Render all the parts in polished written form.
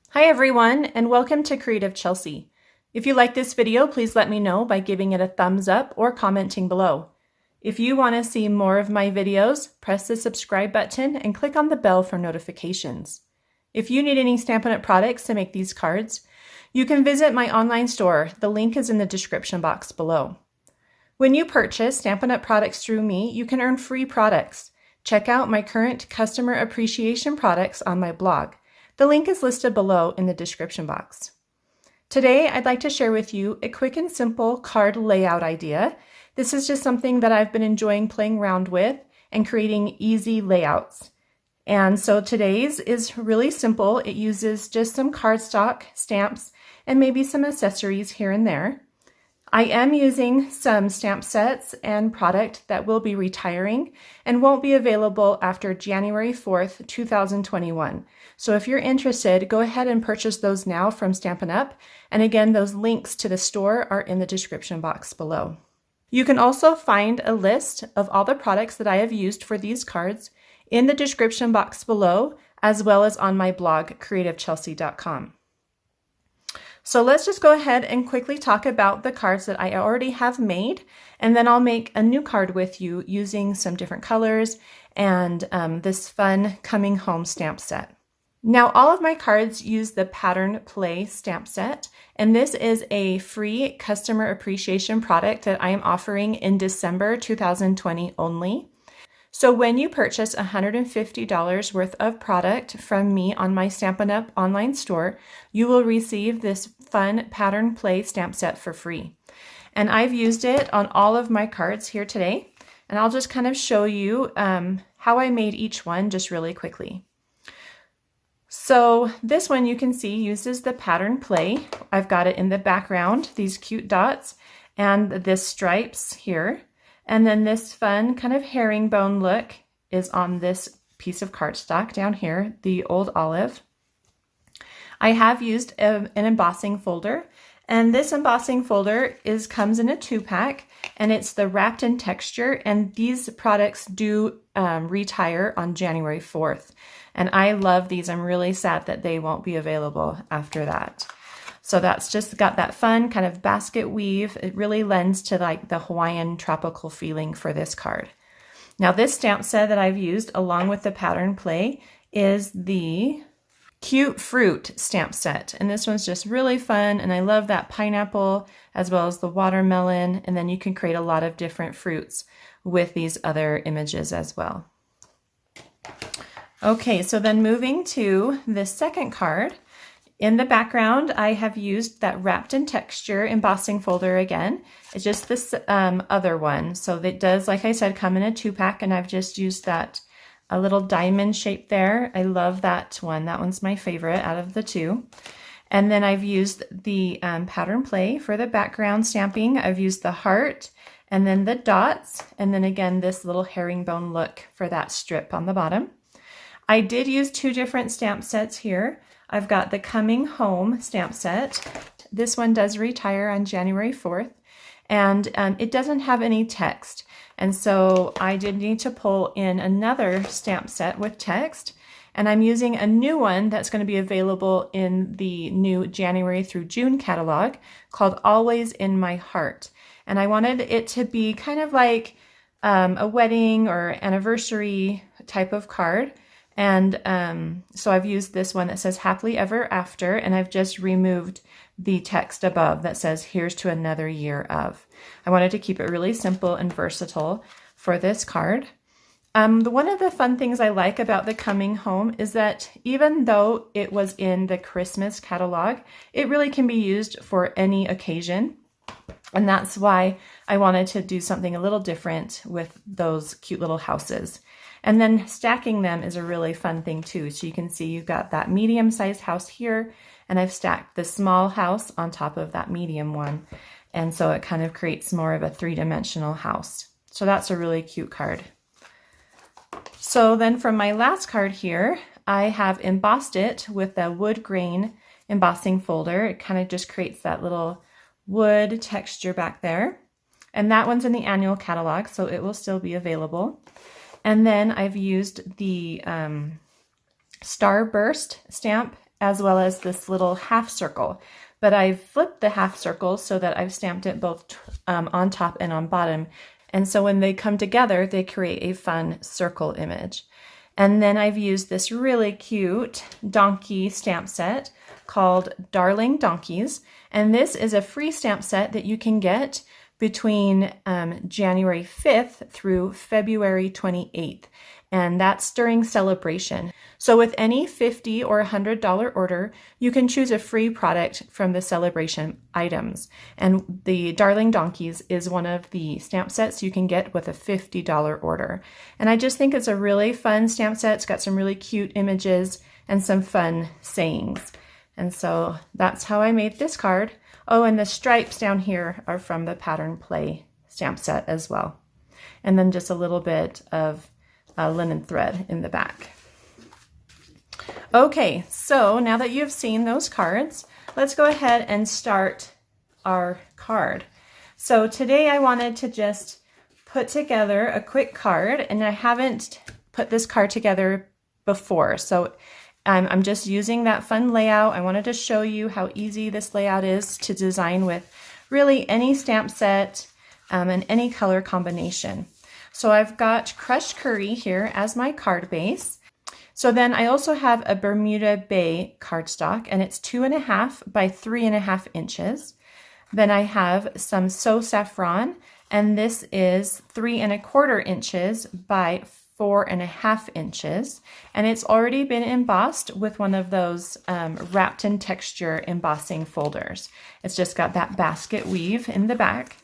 Hi everyone, and welcome to Creative Chelsea. If you like this video, please let me know by giving it a thumbs up or commenting below. If you want to see more of my videos, press the subscribe button and click on the bell for notifications. If you need any Stampin' Up! Products to make these cards, you can visit my online store. The link is in the description box below. When you purchase Stampin' Up! Products through me, you can earn free products. Check out my current customer appreciation products on my blog. The link is listed below in the description box. Today, I'd like to share with you a quick and simple card layout idea. This is just something that I've been enjoying playing around with and creating easy layouts. And so today's is really simple. It uses just some cardstock, stamps, and maybe some accessories here and there. I am using some stamp sets and product that will be retiring and won't be available after January 4th, 2021. So if you're interested, go ahead and purchase those now from Stampin' Up! And again, those links to the store are in the description box below. You can also find a list of all the products that I have used for these cards in the description box below, as well as on my blog, creativechelsea.com. So let's just go ahead and quickly talk about the cards that I already have made, and then I'll make a new card with you using some different colors and this fun coming home stamp set. Now all of my cards use the Pattern Play stamp set, and this is a free customer appreciation product that I am offering in December 2020 only. So when you purchase $150 worth of product from me on my Stampin' Up! Online store, you will receive this fun Pattern Play stamp set for free. And I've used it on all of my cards here today, and I'll just kind of show you how I made each one just really quickly. So this one you can see uses the Pattern Play. I've got it in the background, these cute dots, and this stripes here. And then this fun kind of herringbone look is on this piece of cardstock down here, the old olive. I have used an embossing folder, and this embossing folder comes in a 2-pack, and it's the wrapped in texture, and these products do retire on January 4th. And I love these. I'm really sad that they won't be available after that. So that's just got that fun kind of basket weave. It really lends to like the Hawaiian tropical feeling for this card. Now this stamp set that I've used along with the Pattern Play is the Cute Fruit stamp set. And this one's just really fun. And I love that pineapple as well as the watermelon. And then you can create a lot of different fruits with these other images as well. Okay, so then moving to the second card. In the background, I have used that wrapped in texture embossing folder again. It's just this other one. So it does, like I said, come in a 2-pack, and I've just used that a little diamond shape there. I love that one. That one's my favorite out of the two. And then I've used the Pattern Play for the background stamping. I've used the heart and then the dots, and then again this little herringbone look for that strip on the bottom. I did use 2 different stamp sets here. I've got the Coming Home stamp set. This one does retire on January 4th, and it doesn't have any text. And so I did need to pull in another stamp set with text, and I'm using a new one that's going to be available in the new January through June catalog called Always in My Heart. And I wanted it to be kind of like a wedding or anniversary type of card. And so I've used this one that says Happily Ever After, and I've just removed the text above that says Here's to Another Year of. I wanted to keep it really simple and versatile for this card. One of the fun things I like about the Coming Home is that even though it was in the Christmas catalog, it really can be used for any occasion. And that's why I wanted to do something a little different with those cute little houses. And then stacking them is a really fun thing too. So you can see you've got that medium-sized house here, and I've stacked the small house on top of that medium one. And so it kind of creates more of a 3-dimensional house. So that's a really cute card. So then from my last card here, I have embossed it with a wood grain embossing folder. It kind of just creates that little wood texture back there. And that one's in the annual catalog, so it will still be available. And then I've used the Starburst stamp as well as this little half circle. But I've flipped the half circle so that I've stamped it both on top and on bottom. And so when they come together, they create a fun circle image. And then I've used this really cute donkey stamp set called Darling Donkeys. And this is a free stamp set that you can get between January 5th through February 28th. And that's during Sale-a-bration. So with any $50 or $100 order, you can choose a free product from the Sale-a-bration items. And the Darling Donkeys is one of the stamp sets you can get with a $50 order. And I just think it's a really fun stamp set. It's got some really cute images and some fun sayings. And so that's how I made this card. Oh, and the stripes down here are from the Pattern Play stamp set as well. And then just a little bit of linen thread in the back. Okay, so now that you've seen those cards, let's go ahead and start our card. So today I wanted to just put together a quick card, and I haven't put this card together before. So I'm just using that fun layout. I wanted to show you how easy this layout is to design with really any stamp set and any color combination. So I've got crushed curry here as my card base. So then I also have a Bermuda Bay cardstock, and it's 2.5 by 3.5 inches. Then I have some So Saffron, and this is 3.25 inches by 4.5 inches, and it's already been embossed with one of those wrapped in texture embossing folders. It's just got that basket weave in the back.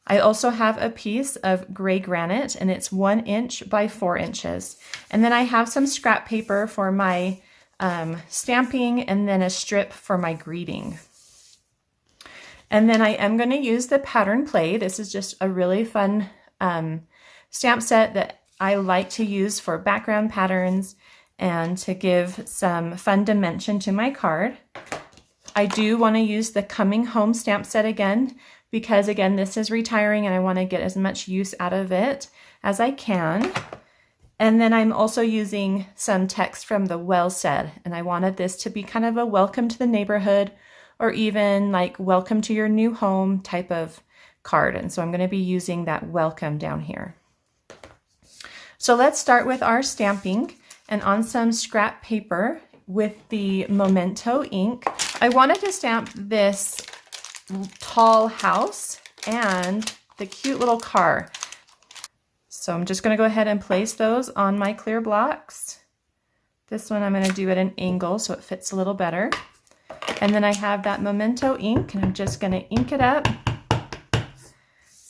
I also have a piece of gray granite, and it's 1 inch by 4 inches. And then I have some scrap paper for my stamping, and then a strip for my greeting. And then I am going to use the Pattern Play. This is just a really fun stamp set that I like to use for background patterns and to give some fun dimension to my card. I do want to use the Coming Home stamp set again, because again, this is retiring and I want to get as much use out of it as I can. And then I'm also using some text from the Well Said, and I wanted this to be kind of a welcome to the neighborhood, or even like welcome to your new home type of card. And so I'm going to be using that welcome down here. So let's start with our stamping, and on some scrap paper with the Memento ink, I wanted to stamp this tall house and the cute little car. So I'm just going to go ahead and place those on my clear blocks. This one I'm going to do at an angle so it fits a little better. And then I have that Memento ink, and I'm just going to ink it up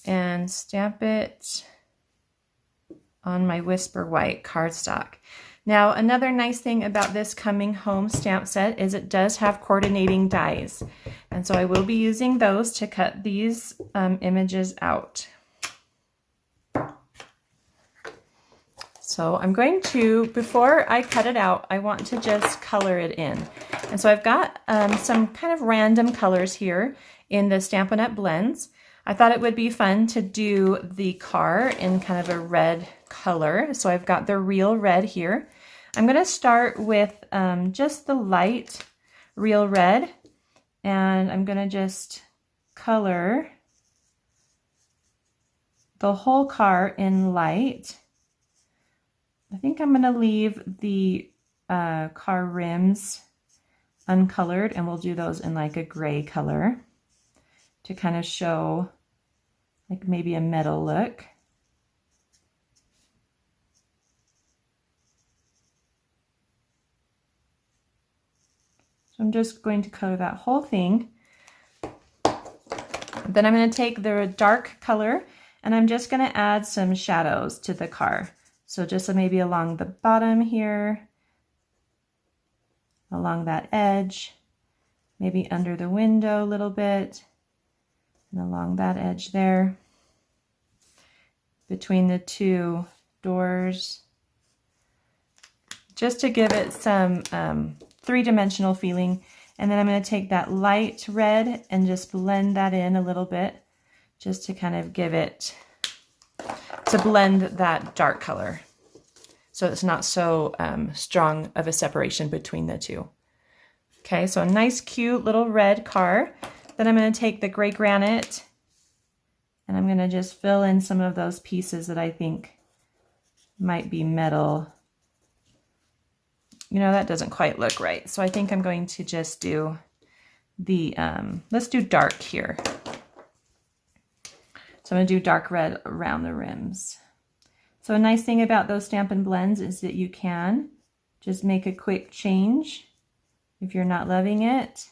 and stamp it on my Whisper White cardstock. Now, another nice thing about this Coming Home stamp set is it does have coordinating dies. And so I will be using those to cut these images out. So I'm going to, before I cut it out, I want to just color it in. And so I've got some kind of random colors here in the Stampin' Up! Blends. I thought it would be fun to do the car in kind of a red color. So I've got the Real Red here. I'm going to start with just the light Real Red, and I'm going to just color the whole car in light. I think I'm going to leave the car rims uncolored, and we'll do those in like a gray color to kind of show like maybe a metal look. So I'm just going to color that whole thing. Then I'm going to take the dark color, and I'm just going to add some shadows to the car. So just maybe along the bottom here, along that edge, maybe under the window a little bit, and along that edge there, between the two doors, just to give it some three-dimensional feeling. And then I'm going to take that light red and just blend that in a little bit, just to kind of give it, to blend that dark color, so it's not so strong of a separation between the two. Okay, so a nice cute little red car. Then I'm going to take the gray granite and I'm going to just fill in some of those pieces that I think might be metal. You know, that doesn't quite look right. So I think I'm going to just do the, let's do dark here. So I'm going to do dark red around the rims. So a nice thing about those Stampin' blends is that you can just make a quick change. If you're not loving it,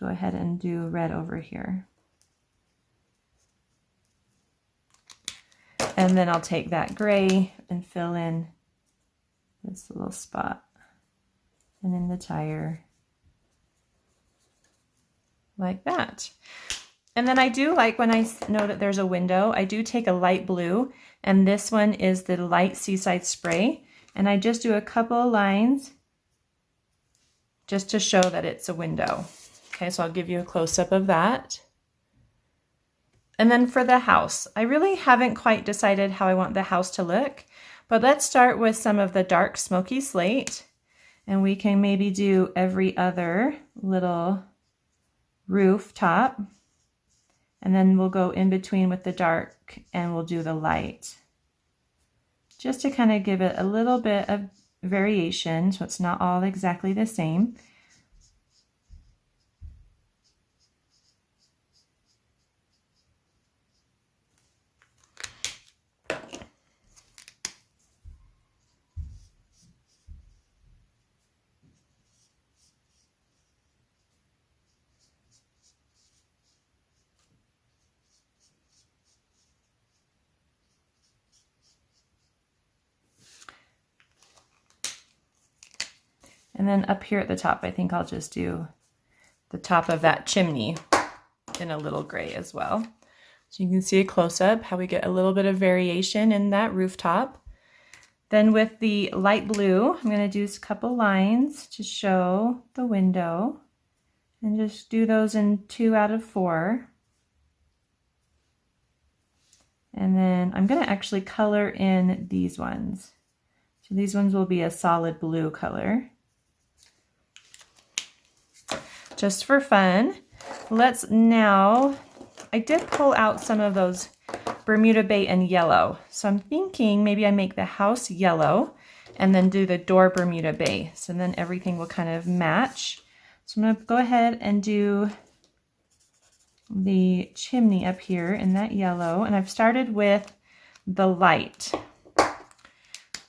go ahead and do red over here. And then I'll take that gray and fill in this little spot and in the tire like that. And then I do like when I know that there's a window, I do take a light blue, and this one is the light Seaside Spray, and I just do a couple of lines just to show that it's a window. Okay, so I'll give you a close-up of that. And then for the house, I really haven't quite decided how I want the house to look, but let's start with some of the dark smoky slate, and we can maybe do every other little rooftop. And then we'll go in between with the dark and we'll do the light. Just to kind of give it a little bit of variation so it's not all exactly the same. And then up here at the top, I think I'll just do the top of that chimney in a little gray as well. So you can see a close-up, how we get a little bit of variation in that rooftop. Then with the light blue, I'm going to do a couple lines to show the window. And just do those in 2 out of 4. And then I'm going to actually color in these ones. So these ones will be a solid blue color. Just for fun, let's now, I did pull out some of those Bermuda Bay in yellow. So I'm thinking maybe I make the house yellow and then do the door Bermuda Bay. So then everything will kind of match. So I'm going to go ahead and do the chimney up here in that yellow. And I've started with the light.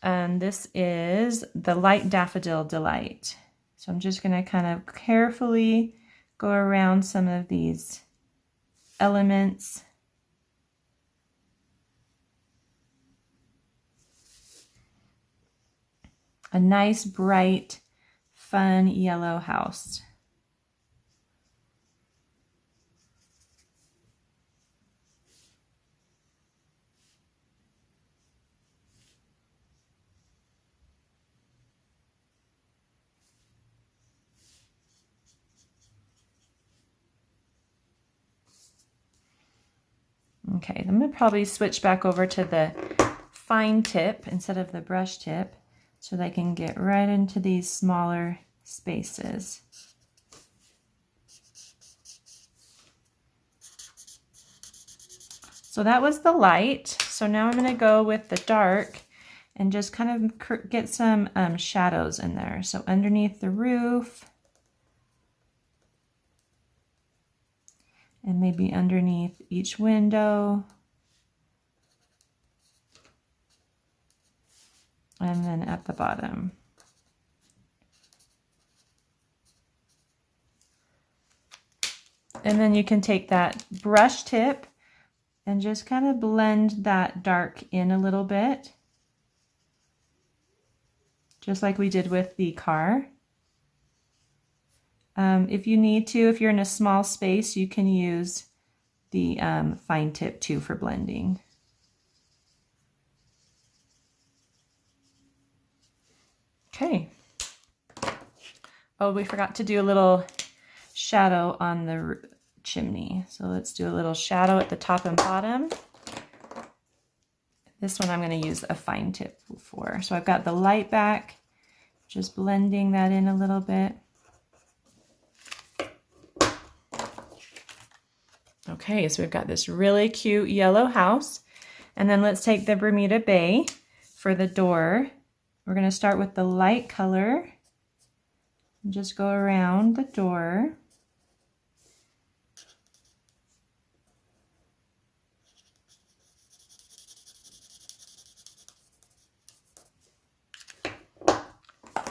And this is the Light Daffodil Delight. So I'm just going to kind of carefully go around some of these elements. A nice, bright, fun yellow house. Okay, I'm going to probably switch back over to the fine tip instead of the brush tip so that I can get right into these smaller spaces. So that was the light. So now I'm going to go with the dark and just kind of get some shadows in there. So underneath the roof, and maybe underneath each window. And then at the bottom. And then you can take that brush tip and just kind of blend that dark in a little bit. Just like we did with the car. If you need to, if you're in a small space, you can use the fine tip too for blending. Okay. Oh, we forgot to do a little shadow on the chimney. So let's do a little shadow at the top and bottom. This one I'm going to use a fine tip for. So I've got the light back, just blending that in a little bit. Okay, so we've got this really cute yellow house. And then let's take the Bermuda Bay for the door. We're going to start with the light color and just go around the door.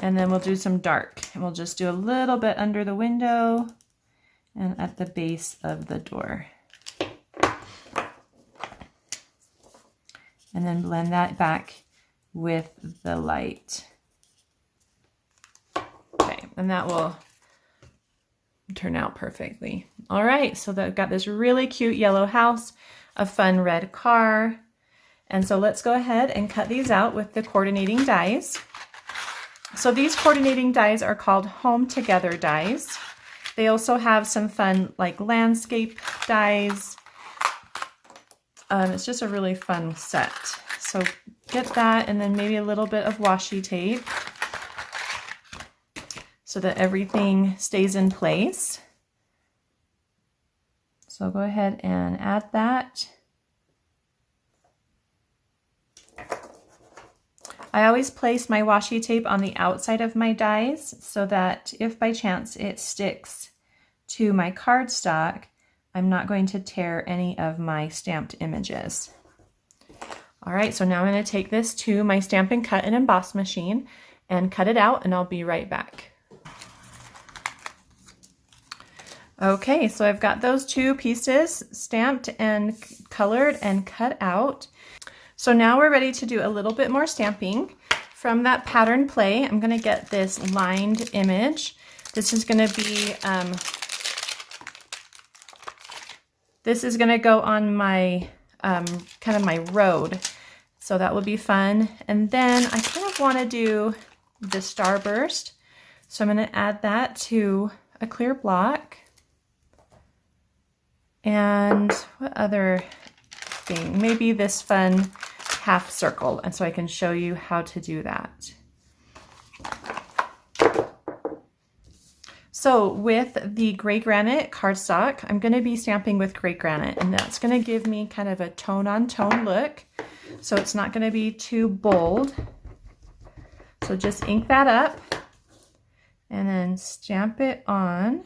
And then we'll do some dark, and we'll just do a little bit under the window and at the base of the door. And then blend that back with the light. Okay, and that will turn out perfectly. All right, so I've got this really cute yellow house, a fun red car. And so let's go ahead and cut these out with the coordinating dies. So these coordinating dies are called Home Together dies. They also have some fun like landscape dies. It's just a really fun set. So get that, and then maybe a little bit of washi tape so that everything stays in place. So go ahead and add that. I always place my washi tape on the outside of my dies so that if by chance it sticks to my cardstock, I'm not going to tear any of my stamped images. All right, so now I'm going to take this to my Stampin' Cut and Emboss machine and cut it out, and I'll be right back. Okay, so I've got those two pieces stamped and colored and cut out. So now we're ready to do a little bit more stamping. From that pattern play, I'm going to get this lined image. This is going to be this is going to go on my kind of my road, so that will be fun. And then I kind of want to do the starburst, so I'm going to add that to a clear block. And what other thing? Maybe this fun half circle, and so I can show you how to do that. So with the gray granite cardstock, I'm going to be stamping with gray granite, and that's going to give me kind of a tone-on-tone look. So it's not going to be too bold. So just ink that up and then stamp it on.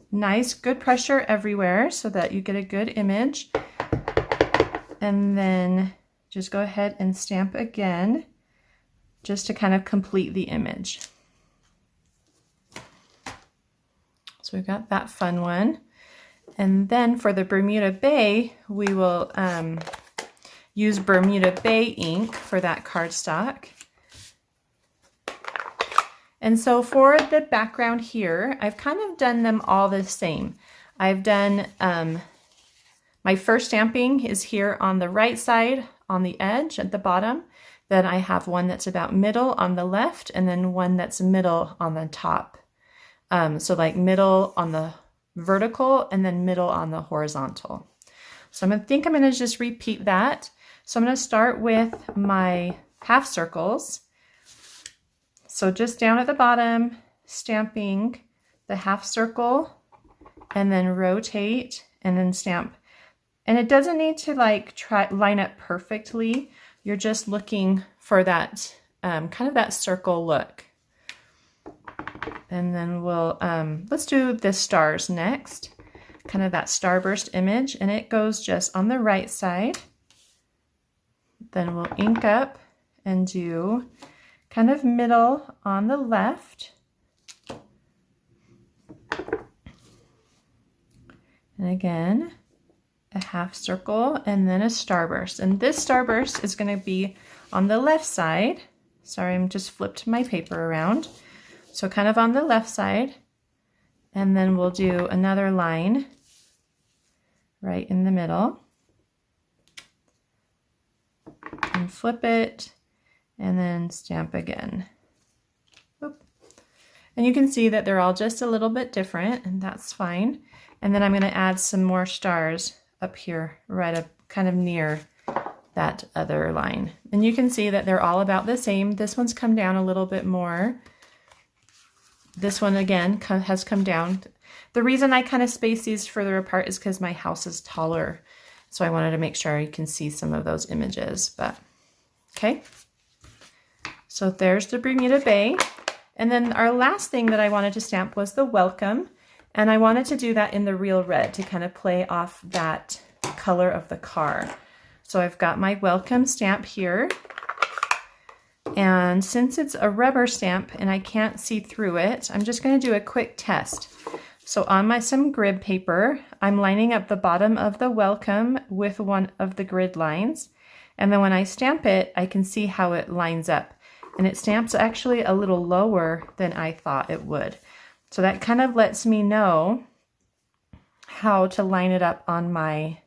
Nice, good pressure everywhere so that you get a good image. And then just go ahead and stamp again just to kind of complete the image. So we've got that fun one. And then for the Bermuda Bay, we will use Bermuda Bay ink for that cardstock. And so for the background here, I've kind of done them all the same. I've done, my first stamping is here on the right side on the edge at the bottom. Then I have one that's about middle on the left, and then one that's middle on the top. So like middle on the vertical and then middle on the horizontal. So I'm going to just repeat that. So I'm going to start with my half circles. So just down at the bottom, stamping the half circle and then rotate and then stamp. And it doesn't need to like line up perfectly. You're just looking for that kind of that circle look. And then we'll, let's do the stars next, kind of that starburst image, and it goes just on the right side. Then we'll ink up and do kind of middle on the left. And again, a half circle and then a starburst. And this starburst is going to be on the left side. Sorry, I'm just flipped my paper around. So kind of on the left side, and then we'll do another line right in the middle and flip it and then stamp again. Oop. And you can see that they're all just a little bit different, and that's fine. And then I'm going to add some more stars up here right up kind of near that other line. And you can see that they're all about the same. This one's come down a little bit more. This one again has come down. The reason I kind of space these further apart is because my house is taller. So I wanted to make sure you can see some of those images, but okay. So there's the Bermuda Bay. And then our last thing that I wanted to stamp was the welcome. And I wanted to do that in the real red to kind of play off that color of the car. So I've got my welcome stamp here. And since it's a rubber stamp and I can't see through it, I'm just going to do a quick test. So on some grid paper, I'm lining up the bottom of the welcome with one of the grid lines. And then when I stamp it, I can see how it lines up. And it stamps actually a little lower than I thought it would. So that kind of lets me know how to line it up on my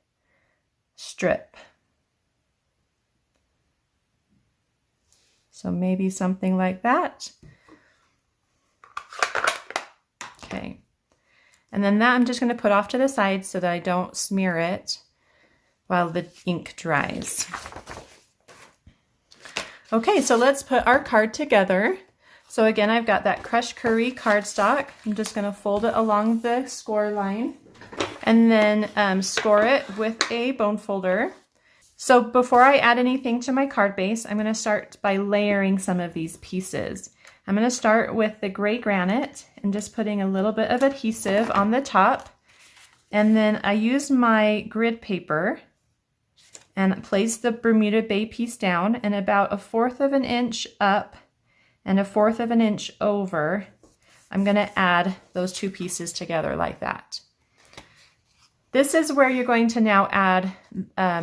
strip. So maybe something like that. Okay. And then that I'm just going to put off to the side so that I don't smear it while the ink dries. Okay, so let's put our card together. So again, I've got that crushed curry cardstock. I'm just going to fold it along the score line and then score it with a bone folder. So before I add anything to my card base, I'm going to start by layering some of these pieces. I'm going to start with the gray granite and just putting a little bit of adhesive on the top. And then I use my grid paper and place the Bermuda Bay piece down, and about 1/4 of an inch up and 1/4 of an inch over, I'm going to add those two pieces together like that. This is where you're going to now add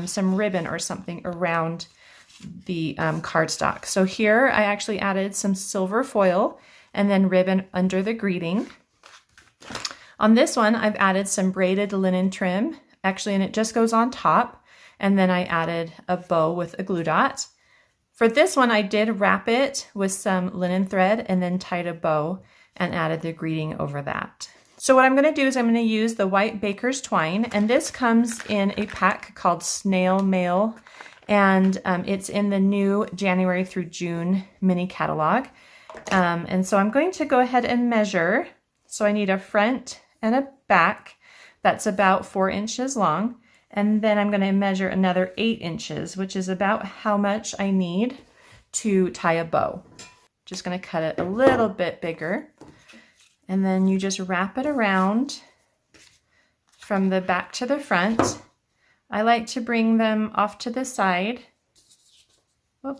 some ribbon or something around the cardstock. So here I actually added some silver foil and then ribbon under the greeting. On this one, I've added some braided linen trim, actually, and it just goes on top. And then I added a bow with a glue dot. For this one, I did wrap it with some linen thread and then tied a bow and added the greeting over that. So what I'm going to do is I'm going to use the white baker's twine, and this comes in a pack called Snail Mail, and it's in the new January through June mini catalog. And so I'm going to go ahead and measure. So I need a front and a back that's about 4 inches long, and then I'm going to measure another 8 inches, which is about how much I need to tie a bow. Just going to cut it a little bit bigger. And then you just wrap it around from the back to the front. I like to bring them off to the side. Whoop.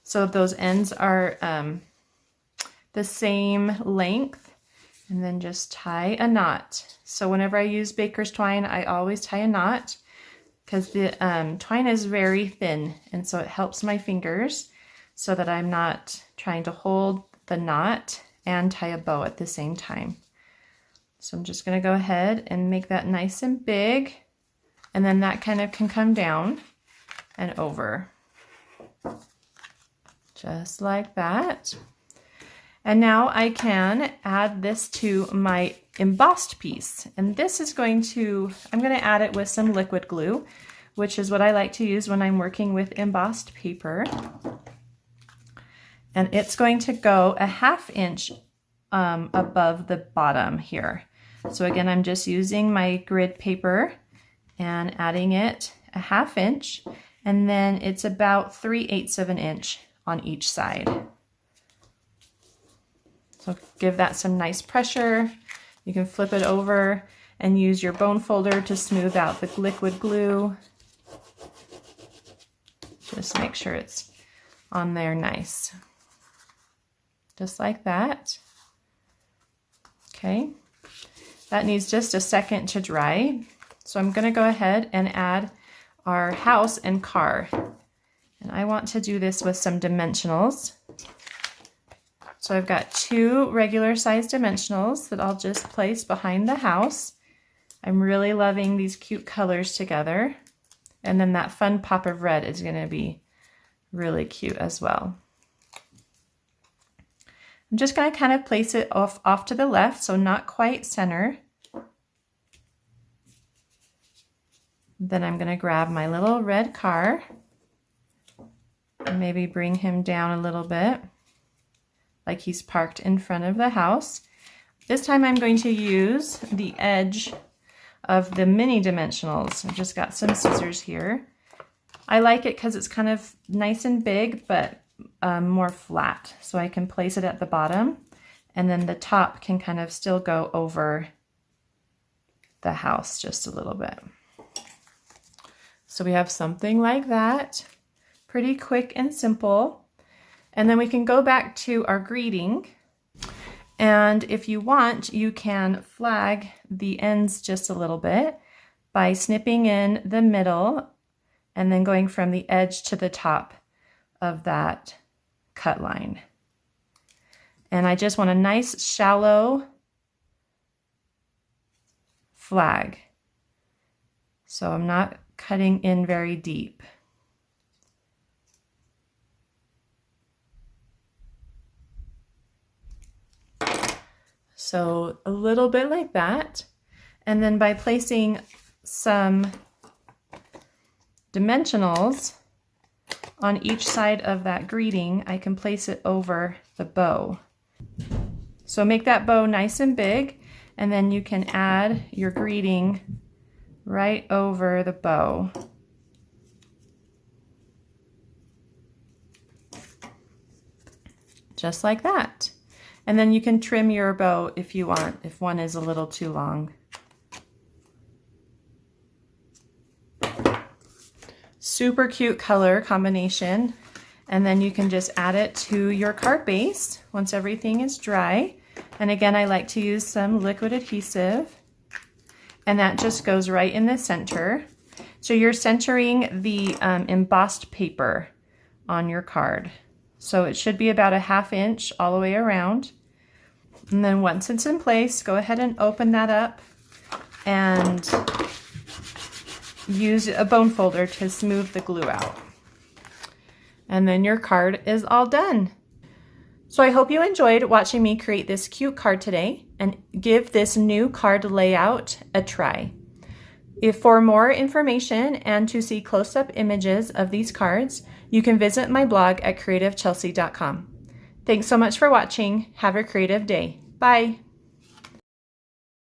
So those ends are the same length, and then just tie a knot. So whenever I use baker's twine, I always tie a knot because the twine is very thin, and so it helps my fingers so that I'm not trying to hold the knot and tie a bow at the same time. So I'm just going to go ahead and make that nice and big, and then that kind of can come down and over. Just like that. And now I can add this to my embossed piece. And this is I'm going to add it with some liquid glue, which is what I like to use when I'm working with embossed paper. And it's going to go 1/2 inch above the bottom here. So again, I'm just using my grid paper and adding it 1/2 inch, and then it's about 3/8 of an inch on each side. So give that some nice pressure. You can flip it over and use your bone folder to smooth out the liquid glue. Just make sure it's on there nice. Just like that. Okay, that needs just a second to dry. So I'm going to go ahead and add our house and car. And I want to do this with some dimensionals. So I've got 2 regular size dimensionals that I'll just place behind the house. I'm really loving these cute colors together. And then that fun pop of red is going to be really cute as well. I'm just going to kind of place it off to the left, so not quite center. Then I'm going to grab my little red car and maybe bring him down a little bit. like he's parked in front of the house. This time I'm going to use the edge of the mini dimensionals. I've just got some scissors here. I like it because it's kind of nice and big, but more flat. So I can place it at the bottom, and then the top can kind of still go over the house just a little bit. So we have something like that. Pretty quick and simple. And then we can go back to our greeting. And if you want, you can flag the ends just a little bit by snipping in the middle and then going from the edge to the top of that cut line. And I just want a nice shallow flag. So I'm not cutting in very deep. So a little bit like that. And then by placing some dimensionals on each side of that greeting, I can place it over the bow. So make that bow nice and big, and then you can add your greeting right over the bow. Just like that. And then you can trim your bow if you want, if one is a little too long. Super cute color combination. And then you can just add it to your card base once everything is dry. And again, I like to use some liquid adhesive. And that just goes right in the center. So you're centering the embossed paper on your card. So it should be about a 1/2 inch all the way around. And then once it's in place, go ahead and open that up and use a bone folder to smooth the glue out. And then your card is all done. So I hope you enjoyed watching me create this cute card today and give this new card layout a try. If for more information and to see close-up images of these cards, you can visit my blog at creativechelsea.com. Thanks so much for watching. Have a creative day. Bye.